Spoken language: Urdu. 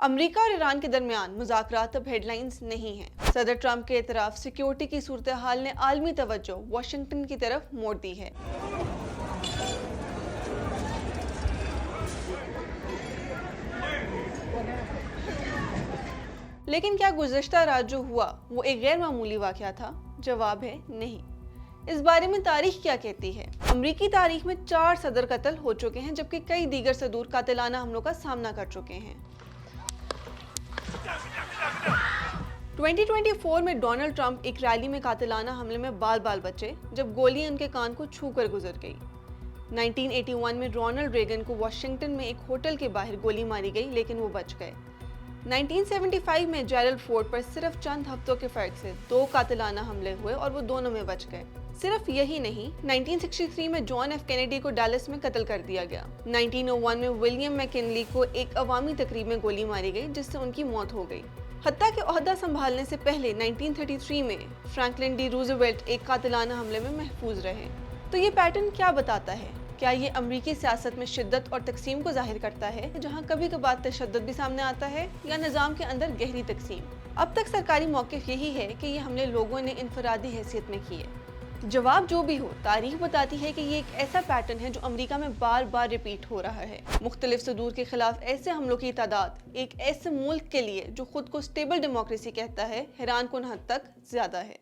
امریکہ اور ایران کے درمیان مذاکرات اب ہیڈ لائنز نہیں ہیں۔ صدر ٹرمپ کے اعتراف سیکیورٹی کی صورتحال نے عالمی توجہ واشنگٹن کی طرف موڑ دی ہے۔ لیکن کیا گزشتہ رات جو ہوا وہ ایک غیر معمولی واقعہ تھا؟ جواب ہے نہیں۔ اس بارے میں تاریخ کیا کہتی ہے؟ امریکی تاریخ میں 4 صدر قتل ہو چکے ہیں، جبکہ کئی دیگر صدور قاتلانہ حملوں کا سامنا کر چکے ہیں۔ 2024 میں ڈونلڈ ٹرمپ ایک ریلی میں قاتلانہ حملے میں بال بال بچے جب گولی ان کے کان کو چھو کر گزر گئی۔ 1981 میں رونلڈ ریگن کو واشنگٹن میں ایک ہوٹل کے باہر گولی ماری گئی لیکن وہ بچ گئے۔ 1975 میں جیرلڈ فورڈ پر صرف چند ہفتوں کے فرق سے 2 قاتلانہ حملے ہوئے اور وہ دونوں میں بچ گئے۔ صرف یہی نہیں، 1963 میں جان ایف کینیڈی کو ڈیلس میں قتل کر دیا گیا۔ 1901 میں ولیم میکنلی کو ایک عوامی تقریب میں گولی ماری گئی جس سے ان کی موت ہو گئی۔ حتیٰ کہ عہدہ سنبھالنے سے پہلے 1933 میں فرینکلن ڈی روزویلٹ ایک قاتلانہ حملے میں محفوظ رہے۔ تو یہ پیٹرن کیا بتاتا ہے؟ کیا یہ امریکی سیاست میں شدت اور تقسیم کو ظاہر کرتا ہے، جہاں کبھی کبھار تشدد بھی سامنے آتا ہے، یا نظام کے اندر گہری تقسیم؟ اب تک سرکاری موقف یہی ہے کہ یہ حملے لوگوں نے انفرادی حیثیت میں کیے۔ جواب جو بھی ہو، تاریخ بتاتی ہے کہ یہ ایک ایسا پیٹرن ہے جو امریکہ میں بار بار ریپیٹ ہو رہا ہے۔ مختلف صدور کے خلاف ایسے حملوں کی تعداد ایک ایسے ملک کے لیے جو خود کو سٹیبل ڈیموکریسی کہتا ہے حیران کن حد تک زیادہ ہے۔